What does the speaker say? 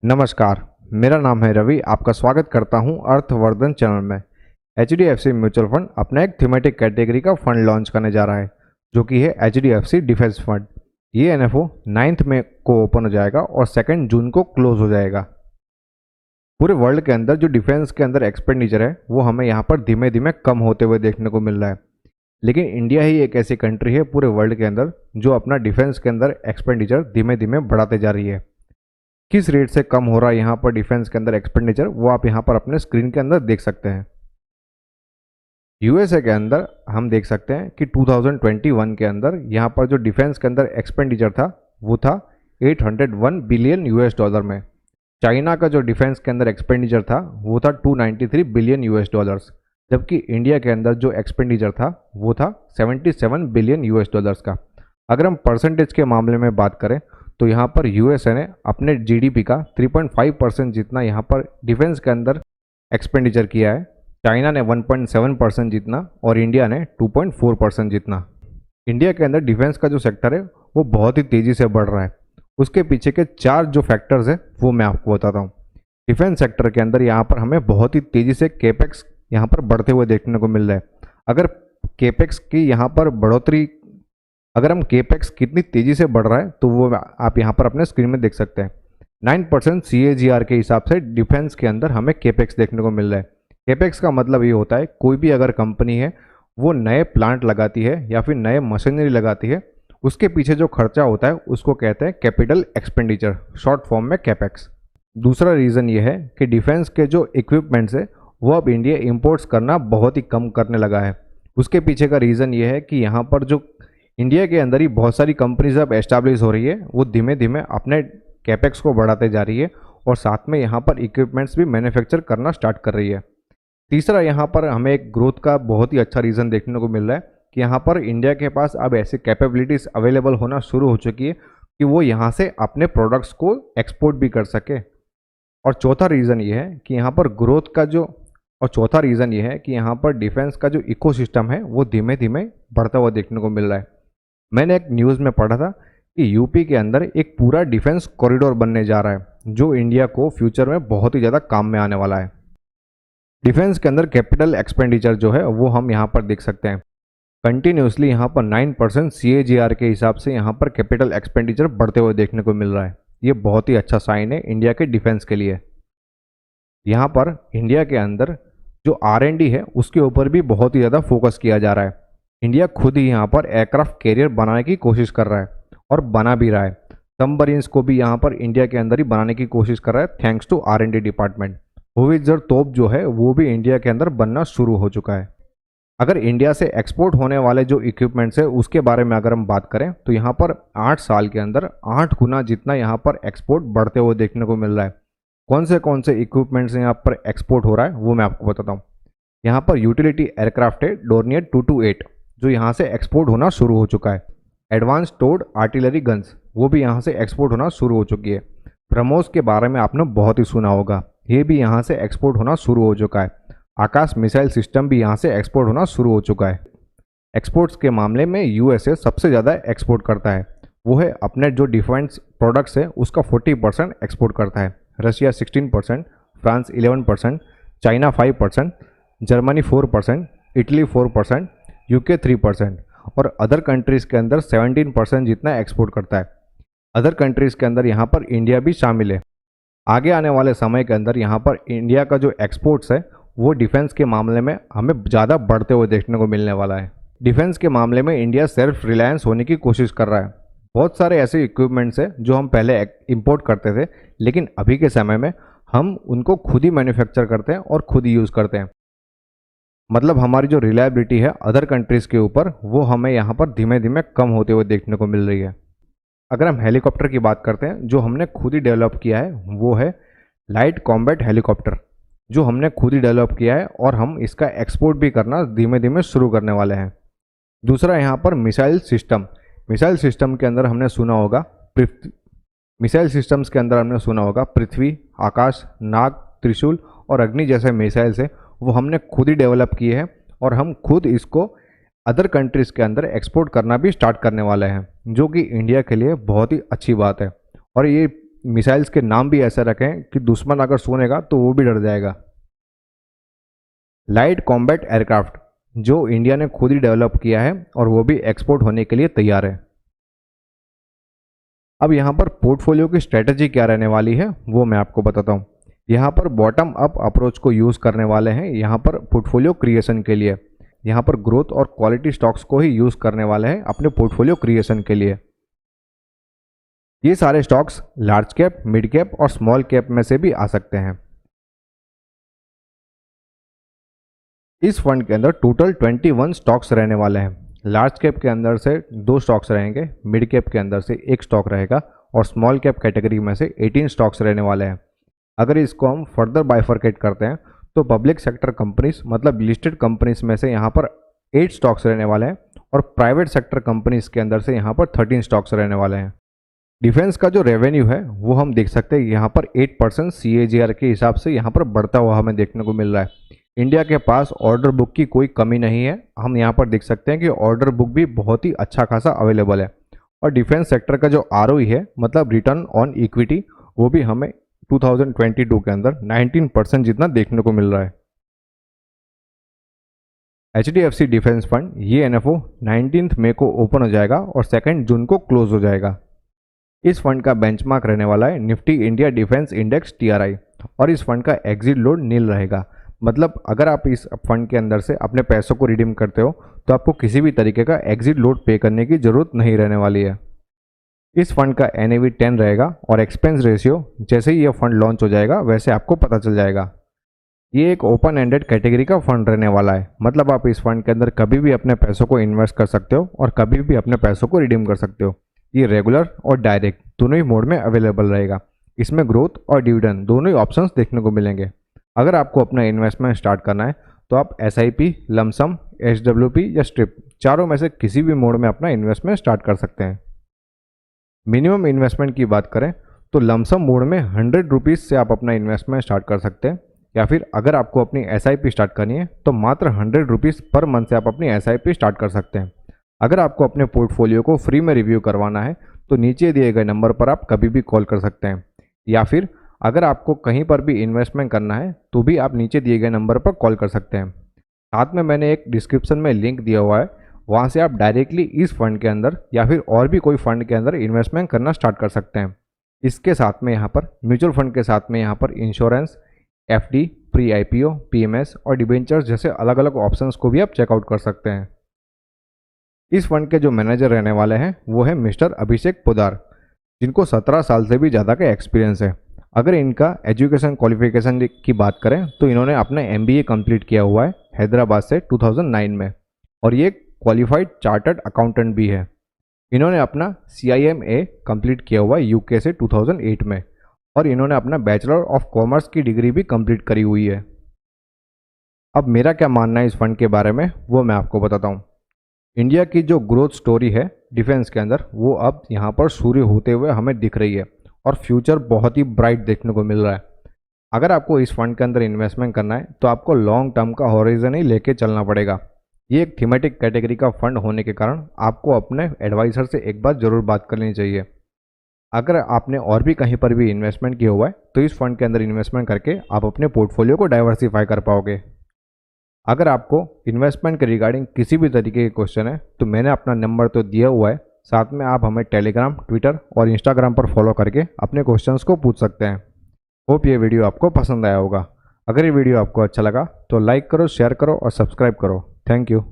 नमस्कार, मेरा नाम है रवि। आपका स्वागत करता हूं अर्थवर्धन चैनल में। HDFC म्यूचुअल फंड अपना एक थीमेटिक कैटेगरी का फंड लॉन्च करने जा रहा है, जो कि है HDFC डिफेंस फंड। ये NFO 9 मई को ओपन हो जाएगा और 2 जून को क्लोज हो जाएगा। पूरे वर्ल्ड के अंदर जो डिफेंस के अंदर एक्सपेंडिचर है वो हमें यहाँ पर धीमे धीमे कम होते हुए देखने को मिल रहा है, लेकिन इंडिया ही एक ऐसी कंट्री है पूरे वर्ल्ड के अंदर जो अपना डिफेंस के अंदर एक्सपेंडिचर धीमे धीमे बढ़ाते जा रही है। किस रेट से कम हो रहा है यहाँ पर डिफेंस के अंदर एक्सपेंडिचर, वो आप यहाँ पर अपने स्क्रीन के अंदर देख सकते हैं। यूएसए के अंदर हम देख सकते हैं कि 2021 के अंदर यहाँ पर जो डिफेंस के अंदर एक्सपेंडिचर था वो था 801 बिलियन US डॉलर में। चाइना का जो डिफेंस के अंदर एक्सपेंडिचर था वो था 293 बिलियन US डॉलर्स, जबकि इंडिया के अंदर जो एक्सपेंडिचर था वो था 77 बिलियन US डॉलर्स का। अगर हम परसेंटेज के मामले में बात करें तो यहाँ पर यूएसए ने अपने जीडीपी का 3.5% जितना यहाँ पर डिफेंस के अंदर एक्सपेंडिचर किया है, चाइना ने 1.7% जितना और इंडिया ने 2.4% जितना। इंडिया के अंदर डिफेंस का जो सेक्टर है वो बहुत ही तेज़ी से बढ़ रहा है। उसके पीछे के 4 जो फैक्टर्स है वो मैं आपको बताता हूँ। डिफेंस सेक्टर के अंदर यहाँ पर हमें बहुत ही तेज़ी से केपेक्स यहाँ पर बढ़ते हुए देखने को मिल रहा है। अगर केपेक्स की यहाँ पर बढ़ोतरी, अगर हम केपेक्स कितनी तेज़ी से बढ़ रहा है तो वो आप यहाँ पर अपने स्क्रीन में देख सकते हैं। 9% CAGR के हिसाब से डिफेंस के अंदर हमें केपेक्स देखने को मिल रहा है। केपेक्स का मतलब ये होता है कोई भी अगर कंपनी है वो नए प्लांट लगाती है या फिर नए मशीनरी लगाती है, उसके पीछे जो खर्चा होता है उसको कहते हैं कैपिटल एक्सपेंडिचर, शॉर्ट फॉर्म में कैपेक्स। दूसरा रीज़न ये है कि डिफेंस के जो इक्विपमेंट्स है वो अब इंडिया इंपोर्ट्स करना बहुत ही कम करने लगा है। उसके पीछे का रीज़न ये है कि यहाँ पर जो इंडिया के अंदर ही बहुत सारी कंपनीज अब एस्टैब्लिश हो रही है, वो धीमे धीमे अपने कैपेक्स को बढ़ाते जा रही है और साथ में यहाँ पर इक्विपमेंट्स भी मैन्युफैक्चर करना स्टार्ट कर रही है। तीसरा, यहाँ पर हमें एक ग्रोथ का बहुत ही अच्छा रीज़न देखने को मिल रहा है कि यहाँ पर इंडिया के पास अब ऐसी कैपेबिलिटीज़ अवेलेबल होना शुरू हो चुकी है कि वो यहाँ से अपने प्रोडक्ट्स को एक्सपोर्ट भी कर सके। और चौथा रीज़न ये है कि यहाँ पर ग्रोथ का जो चौथा रीज़न ये है कि यहाँ पर डिफेंस का जो इकोसिस्टम है वो धीमे धीमे बढ़ता हुआ देखने को मिल रहा है। मैंने एक न्यूज़ में पढ़ा था कि यूपी के अंदर एक पूरा डिफेंस कॉरिडोर बनने जा रहा है, जो इंडिया को फ्यूचर में बहुत ही ज़्यादा काम में आने वाला है। डिफेंस के अंदर कैपिटल एक्सपेंडिचर जो है वो हम यहाँ पर देख सकते हैं। कंटिन्यूसली यहाँ पर 9% CAGR के हिसाब से यहाँ पर कैपिटल एक्सपेंडिचर बढ़ते हुए देखने को मिल रहा है। ये बहुत ही अच्छा साइन है इंडिया के डिफेंस के लिए। यहाँ पर इंडिया के अंदर जो R&D है उसके ऊपर भी बहुत ही ज़्यादा फोकस किया जा रहा है। इंडिया खुद ही यहाँ पर एयरक्राफ्ट कैरियर बनाने की कोशिश कर रहा है और बना भी रहा है। सबमरीन्स को भी यहाँ पर इंडिया के अंदर ही बनाने की कोशिश कर रहा है, थैंक्स टू R&D डिपार्टमेंट। होवित्ज़र तोप जो है वो भी इंडिया के अंदर बनना शुरू हो चुका है। अगर इंडिया से एक्सपोर्ट होने वाले जो इक्विपमेंट्स है उसके बारे में अगर हम बात करें तो यहाँ पर 8 साल के अंदर 8 गुना जितना यहाँ पर एक्सपोर्ट बढ़ते हुए देखने को मिल रहा है। कौन से इक्विपमेंट्स यहाँ पर एक्सपोर्ट हो रहा है वो मैं आपको बताता हूँ। यहाँ पर यूटिलिटी एयरक्राफ्ट है डोर्नियर 228 जो यहाँ से एक्सपोर्ट होना शुरू हो चुका है। एडवांस टोड आर्टिलरी गन्स वो भी यहाँ से एक्सपोर्ट होना शुरू हो चुकी है। ब्रह्मोस के बारे में आपने बहुत ही सुना होगा, ये भी यहाँ से एक्सपोर्ट होना शुरू हो चुका है। आकाश मिसाइल सिस्टम भी यहाँ से एक्सपोर्ट होना शुरू हो चुका है। एक्सपोर्ट्स के मामले में यूएसए सबसे ज़्यादा एक्सपोर्ट करता है, वो है अपने जो डिफेंस प्रोडक्ट्स है उसका 40% एक्सपोर्ट करता है। Russia 16%, France 11%, China 5%, Germany 4%, Italy 4%, UK 3% और अदर कंट्रीज़ के अंदर 17% जितना एक्सपोर्ट करता है। अदर कंट्रीज़ के अंदर यहाँ पर इंडिया भी शामिल है। आगे आने वाले समय के अंदर यहाँ पर इंडिया का जो एक्सपोर्ट्स है वो डिफेंस के मामले में हमें ज़्यादा बढ़ते हुए देखने को मिलने वाला है। डिफेंस के मामले में इंडिया सेल्फ रिलायंस होने की कोशिश कर रहा है। बहुत सारे ऐसे इक्विपमेंट्स हैं जो हम पहले इंपोर्ट करते थे, लेकिन अभी के समय में हम उनको खुद ही मैन्युफैक्चर करते हैं और खुद ही यूज़ करते हैं। मतलब हमारी जो रिलायबिलिटी है अदर कंट्रीज़ के ऊपर वो हमें यहाँ पर धीमे धीमे कम होते हुए देखने को मिल रही है। अगर हम हेलीकॉप्टर की बात करते हैं, जो हमने खुद ही डेवलप किया है वो है लाइट कॉम्बैट हेलीकॉप्टर, जो हमने खुद ही डेवलप किया है और हम इसका एक्सपोर्ट भी करना धीमे धीमे शुरू करने वाले हैं। दूसरा, यहाँ पर मिसाइल सिस्टम के अंदर हमने सुना होगा मिसाइल सिस्टम्स के अंदर हमने सुना होगा पृथ्वी, आकाश, नाग, त्रिशूल और अग्नि जैसे मिसाइल्स है वो हमने खुद ही डेवलप किए हैं और हम खुद इसको अदर कंट्रीज़ के अंदर एक्सपोर्ट करना भी स्टार्ट करने वाले हैं, जो कि इंडिया के लिए बहुत ही अच्छी बात है। और ये मिसाइल्स के नाम भी ऐसे रखें कि दुश्मन अगर सुनेगा तो वो भी डर जाएगा। लाइट कॉम्बैट एयरक्राफ्ट जो इंडिया ने खुद ही डेवलप किया है और वो भी एक्सपोर्ट होने के लिए तैयार है। अब यहाँ पर पोर्टफोलियो की स्ट्रेटजी क्या रहने वाली है वो मैं आपको बताता हूँ। यहाँ पर बॉटम अप अप्रोच को यूज़ करने वाले हैं यहाँ पर पोर्टफोलियो क्रिएशन के लिए। यहाँ पर ग्रोथ और क्वालिटी स्टॉक्स को ही यूज़ करने वाले हैं अपने पोर्टफोलियो क्रिएशन के लिए। ये सारे stocks large cap, mid cap और स्मॉल कैप में से भी आ सकते हैं। इस फंड के अंदर टोटल 21 स्टॉक्स रहने वाले हैं। लार्ज कैप के अंदर से 2 स्टॉक्स रहेंगे, मिड कैप के अंदर से 1 स्टॉक रहेगा और स्मॉल कैप कैटेगरी में से 18 स्टॉक्स रहने वाले हैं। अगर इसको हम फर्दर बाइफरकेट करते हैं तो पब्लिक सेक्टर कंपनीज मतलब लिस्टेड कंपनीज में से यहाँ पर 8 स्टॉक्स रहने वाले हैं और प्राइवेट सेक्टर कंपनीज के अंदर से यहाँ पर 13 स्टॉक्स रहने वाले हैं। डिफेंस का जो रेवेन्यू है वो हम देख सकते हैं यहाँ पर 8% CAGR के हिसाब से यहाँ पर बढ़ता हुआ हमें देखने को मिल रहा है। इंडिया के पास ऑर्डर बुक की कोई कमी नहीं है। हम यहाँ पर देख सकते हैं कि ऑर्डर बुक भी बहुत ही अच्छा खासा अवेलेबल है और डिफेंस सेक्टर का जो ROE है मतलब रिटर्न ऑन इक्विटी वो भी हमें 2022 के अंदर 19% जितना देखने को मिल रहा है। HDFC डिफेंस फंड ये NFO 19 मई को ओपन हो जाएगा और 2 जून को क्लोज हो जाएगा। इस फंड का बेंचमार्क रहने वाला है Nifty India defence index TRI और इस फंड का एग्जिट लोड नील रहेगा। मतलब अगर आप इस फंड के अंदर से अपने पैसों को रिडीम करते हो तो आपको किसी भी तरीके का एग्जिट लोड पे करने की ज़रूरत नहीं रहने वाली है। इस फंड का NAV 10 रहेगा और एक्सपेंस रेशियो जैसे ही ये फंड लॉन्च हो जाएगा वैसे आपको पता चल जाएगा। ये एक ओपन एंडेड कैटेगरी का फंड रहने वाला है। मतलब आप इस फंड के अंदर कभी भी अपने पैसों को इन्वेस्ट कर सकते हो और कभी भी अपने पैसों को रिडीम कर सकते हो। ये रेगुलर और डायरेक्ट दोनों ही मोड में अवेलेबल रहेगा। इसमें ग्रोथ और डिविडेंड दोनों ही ऑप्शंस देखने को मिलेंगे। अगर आपको अपना इन्वेस्टमेंट स्टार्ट करना है तो आप SIP, लमसम, SWP या स्ट्रिप चारों में से किसी भी मोड में अपना इन्वेस्टमेंट स्टार्ट कर सकते हैं। मिनिमम इन्वेस्टमेंट की बात करें तो लमसम मोड में 100 रुपीज़ से आप अपना इन्वेस्टमेंट स्टार्ट कर सकते हैं या फिर अगर आपको अपनी SIP स्टार्ट करनी है तो मात्र 100 रुपीज़ पर मंथ से आप अपनी SIP स्टार्ट कर सकते हैं। अगर आपको अपने पोर्टफोलियो को फ्री में रिव्यू करवाना है तो नीचे दिए गए नंबर पर आप कभी भी कॉल कर सकते हैं या फिर अगर आपको कहीं पर भी इन्वेस्टमेंट करना है तो भी आप नीचे दिए गए नंबर पर कॉल कर सकते हैं। साथ में मैंने एक डिस्क्रिप्शन में लिंक दिया हुआ है, वहाँ से आप डायरेक्टली इस फंड के अंदर या फिर और भी कोई फंड के अंदर इन्वेस्टमेंट करना स्टार्ट कर सकते हैं। इसके साथ में यहाँ पर म्यूचुअल फंड के साथ में यहाँ पर insurance, FD, pre IPO, PMS और डिबेंचर्स जैसे अलग अलग ऑप्शंस को भी आप चेकआउट कर सकते हैं। इस फंड के जो मैनेजर रहने वाले हैं वो है मिस्टर अभिषेक पोदार, जिनको 17 साल से भी ज़्यादा का एक्सपीरियंस है। अगर इनका एजुकेशन क्वालिफिकेशन की बात करें तो इन्होंने अपना MBA कंप्लीट किया हुआ है हैदराबाद से 2009 में और ये क्वालिफाइड चार्टर्ड अकाउंटेंट भी है। इन्होंने अपना CIMA कंप्लीट किया हुआ है UK से 2008 में और इन्होंने अपना बैचलर ऑफ कॉमर्स की डिग्री भी कंप्लीट करी हुई है। अब मेरा क्या मानना है इस फंड के बारे में वो मैं आपको बताता हूँ। इंडिया की जो ग्रोथ स्टोरी है डिफेंस के अंदर वो अब यहाँ पर शुरू होते हुए हमें दिख रही है और फ्यूचर बहुत ही ब्राइट देखने को मिल रहा है। अगर आपको इस फंड के अंदर इन्वेस्टमेंट करना है तो आपको लॉन्ग टर्म का हॉरिजन ही लेके चलना पड़ेगा। ये एक थीमेटिक कैटेगरी का फंड होने के कारण आपको अपने एडवाइज़र से एक बार ज़रूर बात कर लेनी चाहिए। अगर आपने और भी कहीं पर भी इन्वेस्टमेंट किया हुआ है तो इस फंड के अंदर इन्वेस्टमेंट करके आप अपने पोर्टफोलियो को डाइवर्सिफाई कर पाओगे। अगर आपको इन्वेस्टमेंट के रिगार्डिंग किसी भी तरीके के क्वेश्चन है तो मैंने अपना नंबर तो दिया हुआ है, साथ में आप हमें टेलीग्राम, ट्विटर और इंस्टाग्राम पर फॉलो करके अपने क्वेश्चंस को पूछ सकते हैं। होप ये वीडियो आपको पसंद आया होगा। अगर ये वीडियो आपको अच्छा लगा तो लाइक करो, शेयर करो और सब्सक्राइब करो। Thank you.